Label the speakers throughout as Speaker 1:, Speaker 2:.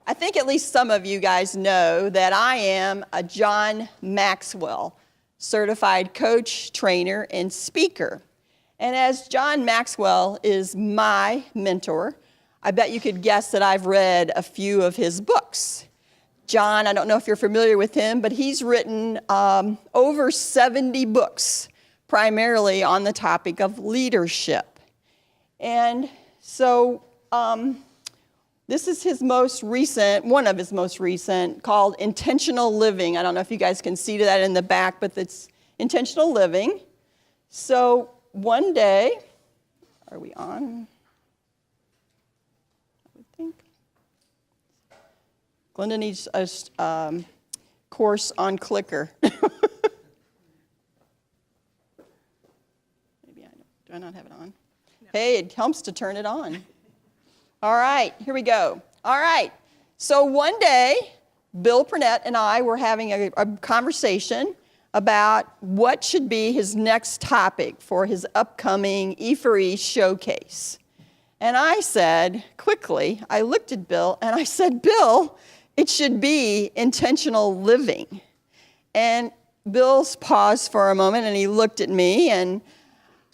Speaker 1: I think at least some of you guys know that I am a John Maxwell certified coach, trainer, and speaker. And as John Maxwell is my mentor, I bet you could guess that I've read a few of his books. John, I don't know if you're familiar with him, but he's written over 70 books, primarily on the topic of leadership. And so this is his most recent, one of his most recent, called Intentional Living. I don't know if you guys can see that in the back, but it's Intentional Living. So one day, are we on? I would think. Glenda needs a course on clicker. Maybe do I not have it on? No. Hey, it helps to turn it on. All right, here we go. All right, so one day, Bill Prenatt and I were having a conversation about what should be his next topic for his upcoming E4E showcase. And I said, quickly, I looked at Bill and I said, Bill, it should be intentional living. And Bill's paused for a moment and he looked at me and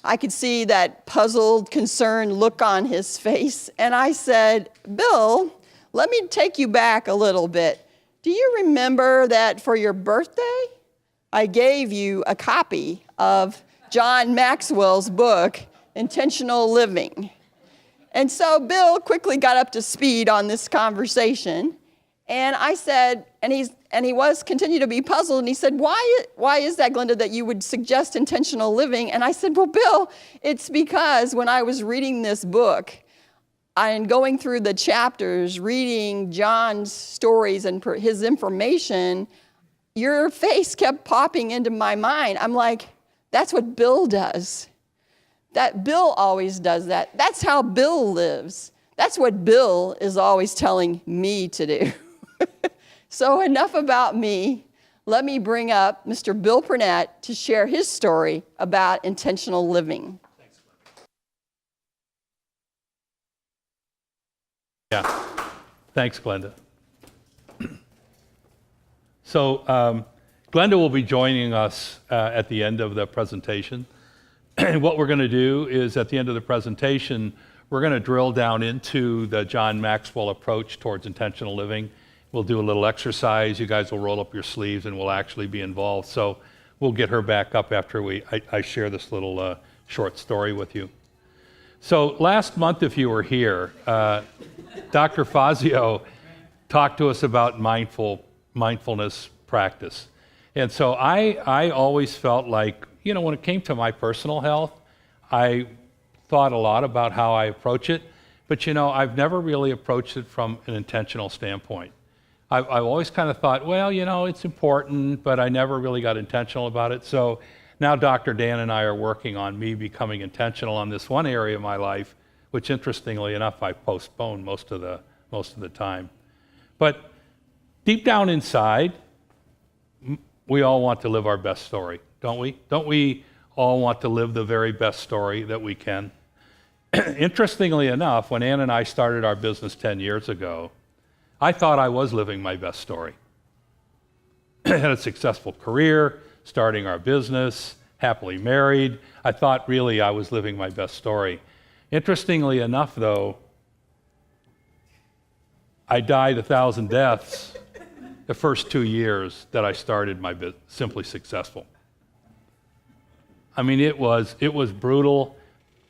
Speaker 1: I could see that puzzled, concerned look on his face. And I said, Bill, let me take you back a little bit. Do you remember that for your birthday, I gave you a copy of John Maxwell's book, Intentional Living? And so Bill quickly got up to speed on this conversation. And I said, and he was continued to be puzzled, and he said, why is that, Glenda, that you would suggest intentional living? And I said, well, Bill, it's because when I was reading this book, and going through the chapters, reading John's stories and his information, your face kept popping into my mind. I'm like, that's what Bill does. That Bill always does that. That's how Bill lives. That's what Bill is always telling me to do. So enough about me. Let me bring up Mr. Bill Prenatt to share his story about intentional living.
Speaker 2: Yeah, thanks, Glenda. So Glenda will be joining us at the end of the presentation. And what we're going to do is at the end of the presentation, we're going to drill down into the John Maxwell approach towards intentional living. We'll do a little exercise. You guys will roll up your sleeves and we'll actually be involved. So we'll get her back up after I share this little short story with you. So last month, if you were here, Dr. Fazio talked to us about mindfulness practice. And so I always felt like, you know, when it came to my personal health, I thought a lot about how I approach it. But, you know, I've never really approached it from an intentional standpoint. I've always kind of thought, well, you know, it's important, but I never really got intentional about it. So now Dr. Dan and I are working on me becoming intentional on this one area of my life, which interestingly enough, I postponed most of the time. But deep down inside, we all want to live our best story, don't we? Don't we all want to live the very best story that we can? Interestingly enough, when Ann and I started our business 10 years ago, I thought I was living my best story. I had a successful career, starting our business, happily married. I thought really I was living my best story. Interestingly enough, though, I died 1,000 deaths the first 2 years that I started my business, Simply Successful. I mean, it was brutal.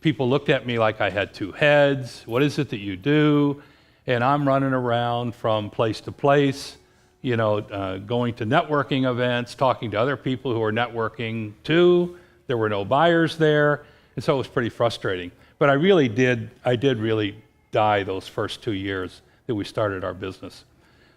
Speaker 2: People looked at me like I had two heads. What is it that you do? And I'm running around from place to place, you know, going to networking events, talking to other people who are networking too. There were no buyers there, and so it was pretty frustrating. But I did really die those first 2 years that we started our business.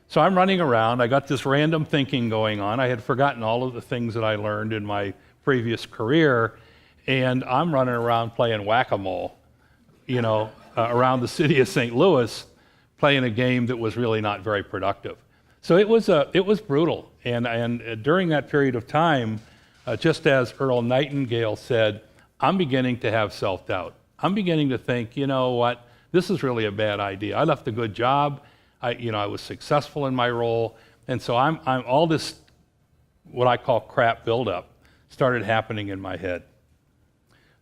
Speaker 2: So I'm running around. I got this random thinking going on. I had forgotten all of the things that I learned in my previous career, and I'm running around playing whack-a-mole, you know, around the city of St. Louis, playing a game that was really not very productive. So it was brutal. And during that period of time, just as Earl Nightingale said, I'm beginning to have self-doubt. I'm beginning to think, you know what, this is really a bad idea. I left a good job. I was successful in my role. And so I'm all this, what I call crap buildup, started happening in my head.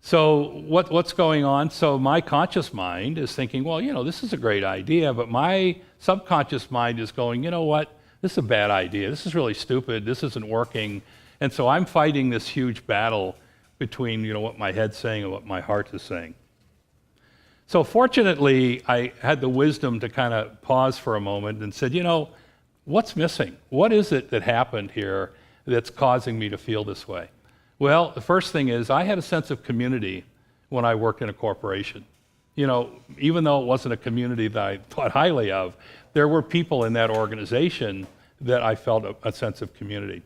Speaker 2: So what's going on? So my conscious mind is thinking, well, this is a great idea, but my subconscious mind is going, you know what? This is a bad idea. This is really stupid. This isn't working. And so I'm fighting this huge battle between, what my head's saying and what my heart is saying. So fortunately, I had the wisdom to kind of pause for a moment and said, what's missing? What is it that happened here that's causing me to feel this way? Well, the first thing is I had a sense of community when I worked in a corporation. Even though it wasn't a community that I thought highly of, there were people in that organization that I felt a sense of community.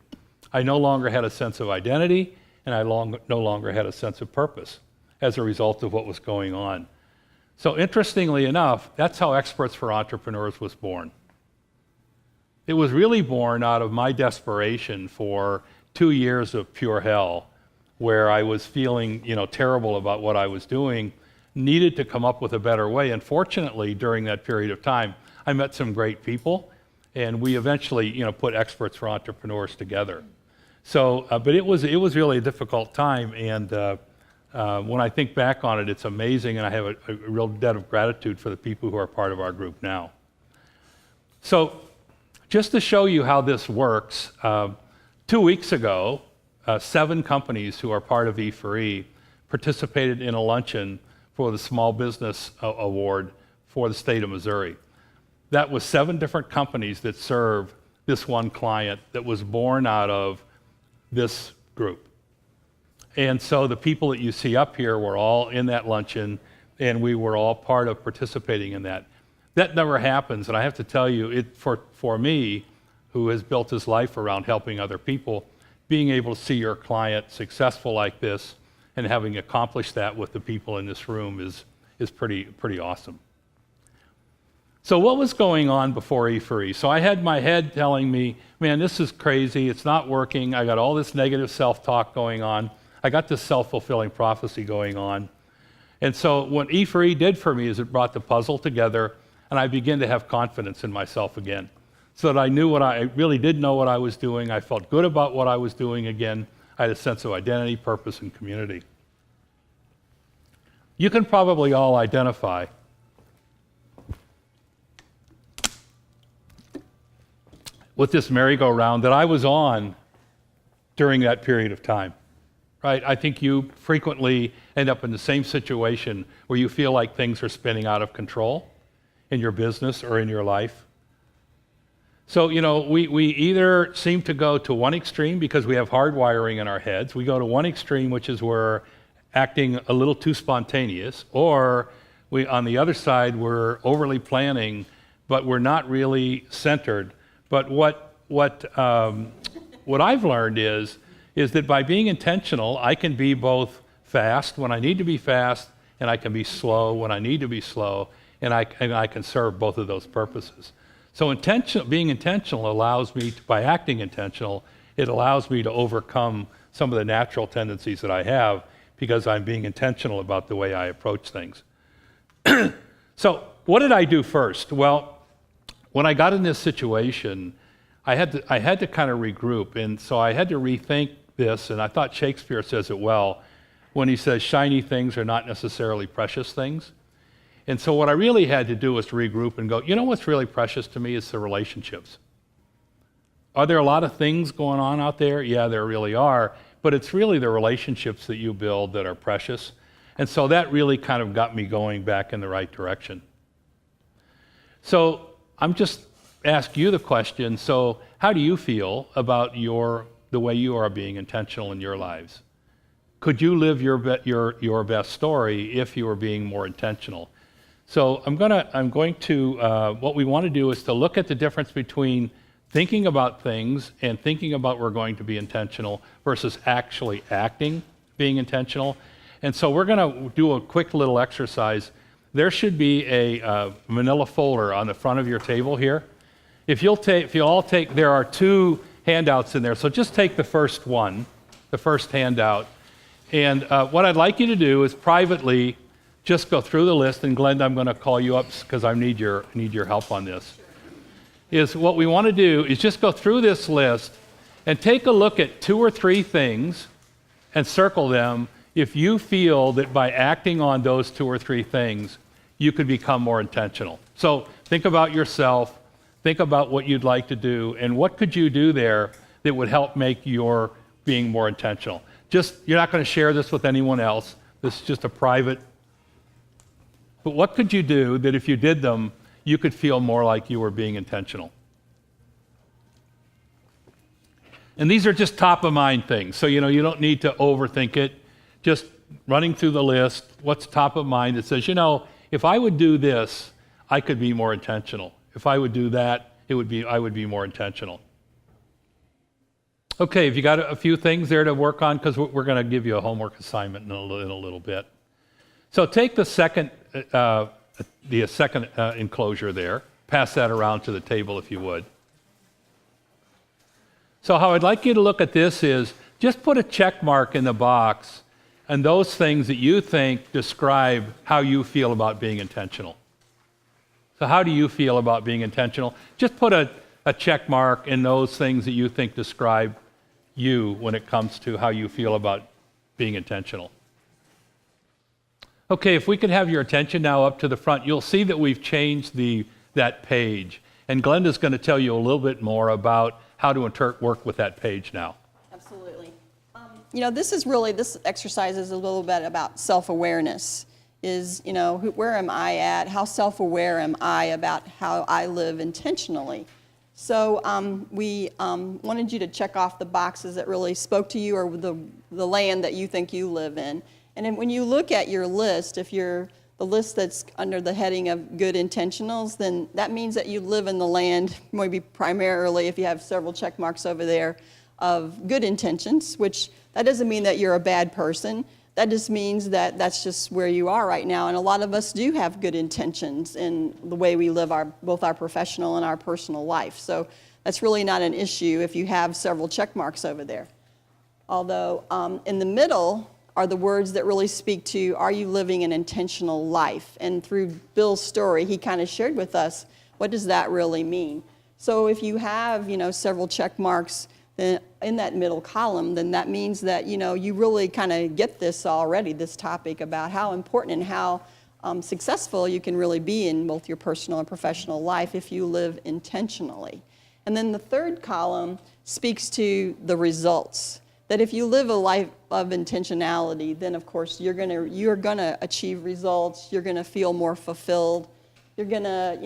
Speaker 2: I no longer had a sense of identity, and I no longer had a sense of purpose as a result of what was going on. So interestingly enough, that's how Experts for Entrepreneurs was born. It was really born out of my desperation for 2 years of pure hell, where I was feeling, terrible about what I was doing, needed to come up with a better way. And fortunately, during that period of time, I met some great people, and we eventually, put Experts for Entrepreneurs together. So, but it was really a difficult time, and when I think back on it, it's amazing, and I have a real debt of gratitude for the people who are part of our group now. So, just to show you how this works, 2 weeks ago, 7 companies who are part of E4E participated in a luncheon for the Small Business Award for the state of Missouri. That was 7 different companies that serve this one client that was born out of this group. And so the people that you see up here were all in that luncheon, and we were all part of participating in that. That never happens, and I have to tell you, for me, who has built his life around helping other people, being able to see your client successful like this and having accomplished that with the people in this room is pretty awesome. So what was going on before E4E? So I had my head telling me, man, this is crazy, it's not working, I got all this negative self-talk going on, I got this self-fulfilling prophecy going on. And so what E4E did for me is it brought the puzzle together, and I began to have confidence in myself again. So that I knew I really did know what I was doing, I felt good about what I was doing again, I had a sense of identity, purpose, and community. You can probably all identify with this merry-go-round that I was on during that period of time, right? I think you frequently end up in the same situation where you feel like things are spinning out of control in your business or in your life. So, we either seem to go to one extreme because we have hardwiring in our heads. We go to one extreme, which is we're acting a little too spontaneous, or on the other side, we're overly planning, but we're not really centered. But what I've learned is that by being intentional, I can be both fast when I need to be fast, and I can be slow when I need to be slow, and I can serve both of those purposes. So being intentional allows me to, by acting intentional, it allows me to overcome some of the natural tendencies that I have because I'm being intentional about the way I approach things. So what did I do first? Well, when I got in this situation, I had to kind of regroup, and so I had to rethink this, and I thought Shakespeare says it well when he says shiny things are not necessarily precious things. And so what I really had to do was to regroup and go, what's really precious to me is the relationships. Are there a lot of things going on out there? Yeah, there really are, but it's really the relationships that you build that are precious. And so that really kind of got me going back in the right direction. So I'm just ask you the question, so how do you feel about the way you are being intentional in your lives? Could you live your best story if you were being more intentional? So I'm going to what we want to do is to look at the difference between thinking about things and thinking about we're going to be intentional versus actually acting, being intentional. And so we're going to do a quick little exercise. There should be a manila folder on the front of your table here. If you'll all take, there are 2 handouts in there, so just take the first one, the first handout. And what I'd like you to do is privately just go through the list, and Glenda, I'm going to call you up because I need your help on this. is what we want to do is just go through this list and take a look at 2 or 3 things and circle them if you feel that by acting on those 2 or 3 things, you could become more intentional. So think about yourself, think about what you'd like to do, and what could you do there that would help make your being more intentional. You're not going to share this with anyone else. This is just a private. But what could you do that if you did them, you could feel more like you were being intentional? And these are just top of mind things. So, you don't need to overthink it. Just running through the list, what's top of mind that says, if I would do this, I could be more intentional. If I would do that, I would be more intentional. Okay, have you got a few things there to work on? Because we're going to give you a homework assignment in a little bit. So take the second enclosure there. Pass that around to the table if you would. So how I'd like you to look at this is just put a check mark in the box and those things that you think describe how you feel about being intentional. So how do you feel about being intentional? Just put a check mark in those things that you think describe you when it comes to how you feel about being intentional. Okay, if we could have your attention now up to the front, you'll see that we've changed that page. And Glenda's going to tell you a little bit more about how to work with that page now.
Speaker 1: Absolutely. This exercise is a little bit about self-awareness. Where am I at? How self-aware am I about how I live intentionally? So we wanted you to check off the boxes that really spoke to you or the land that you think you live in. And then when you look at your list, if you're the list that's under the heading of good intentionals, then that means that you live in the land, maybe primarily, if you have several check marks over there, of good intentions, which that doesn't mean that you're a bad person. That just means that that's just where you are right now. And a lot of us do have good intentions in the way we live both our professional and our personal life. So that's really not an issue if you have several check marks over there. Although in the middle are the words that really speak to, are you living an intentional life? And through Bill's story, he kind of shared with us, what does that really mean? So if you have, several check marks in that middle column, then that means that, you really kind of get this already, this topic about how important and how successful you can really be in both your personal and professional life if you live intentionally. And then the third column speaks to the results. That if you live a life of intentionality, then of course you're gonna achieve results. You're gonna feel more fulfilled. You're gonna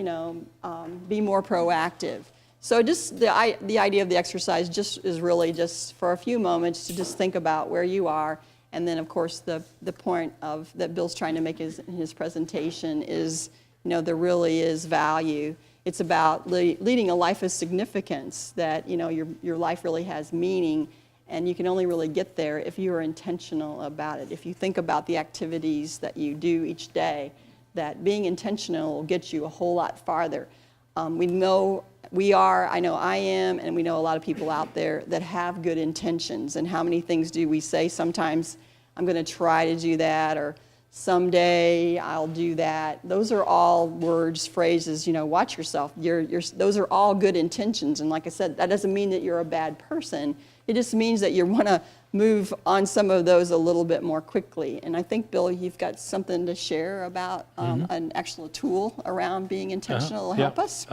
Speaker 1: be more proactive. So just the idea of the exercise is really just for a few moments to just think about where you are, and then of course the point that Bill's trying to make in his presentation is there really is value. It's about leading a life of significance. That your life really has meaning. And you can only really get there if you are intentional about it. If you think about the activities that you do each day, that being intentional will get you a whole lot farther. I know I am, and we know a lot of people out there that have good intentions. And how many things do we say sometimes, I'm going to try to do that, or someday I'll do that. Those are all words, phrases, watch yourself. Those are all good intentions. And like I said, that doesn't mean that you're a bad person. It just means that you want to move on some of those a little bit more quickly. And I think, Bill, you've got something to share about an actual tool around being intentional to help us.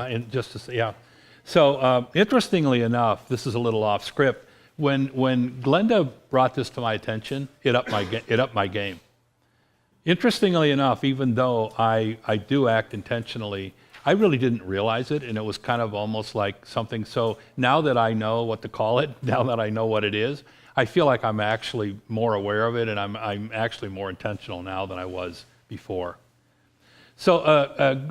Speaker 2: So interestingly enough, this is a little off script. When Glenda brought this to my attention, it upped my game. Interestingly enough, even though I do act intentionally, I really didn't realize it, and it was kind of almost like something. So now that I know what to call it, now that I know what it is, I feel like I'm actually more aware of it, and I'm actually more intentional now than I was before. So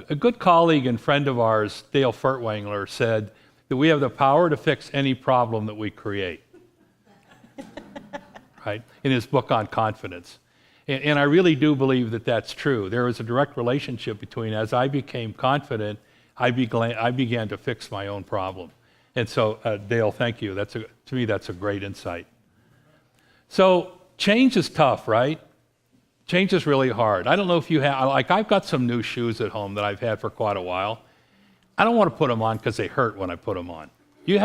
Speaker 2: a good colleague and friend of ours, Dale Furtwängler, said that we have the power to fix any problem that we create, right? In his book on confidence. And I really do believe that that's true. There is a direct relationship between, as I became confident, I began to fix my own problem. And so, Dale, thank you. To me, that's a great insight. So change is tough, right? Change is really hard. I don't know if you have, I've got some new shoes at home that I've had for quite a while. I don't want to put them on because they hurt when I put them on. You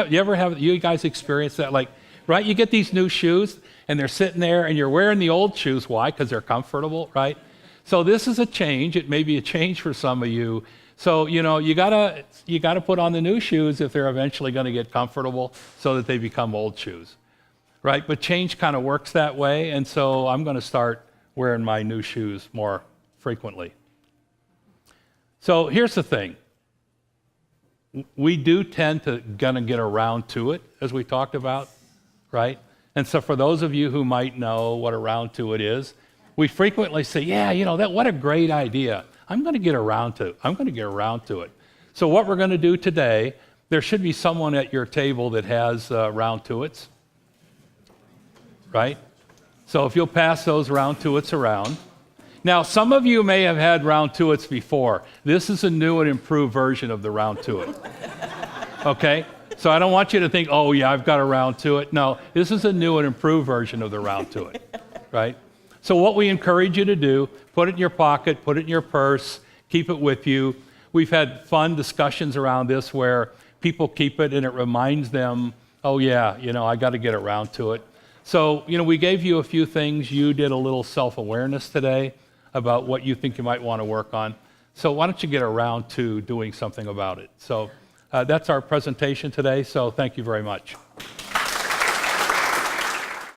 Speaker 2: guys experience that? Like, right? You get these new shoes and they're sitting there and you're wearing the old shoes. Why? Because they're comfortable, right? So this is a change. It may be a change for some of you. So, you gotta put on the new shoes if they're eventually going to get comfortable so that they become old shoes, right? But change kind of works that way. And so I'm going to start wearing my new shoes more frequently. So here's the thing. We do tend to gonna get around to it, as we talked about, right? And so for those of you who might know what around to it is, we frequently say, yeah, what a great idea. I'm gonna get around to it. So what we're gonna do today, there should be someone at your table that has round to-its, right? So if you'll pass those round to-its around. Now, some of you may have had round to-its before. This is a new and improved version of the round to-it. Okay? So I don't want you to think, oh yeah, I've got a round to-it. No, this is a new and improved version of the round to-it, right? So what we encourage you to do, put it in your pocket, put it in your purse, keep it with you. We've had fun discussions around this where people keep it and it reminds them, oh yeah, I got to get around to it. So, we gave you a few things. You did a little self-awareness today about what you think you might want to work on. So why don't you get around to doing something about it? So that's our presentation today, so thank you very much.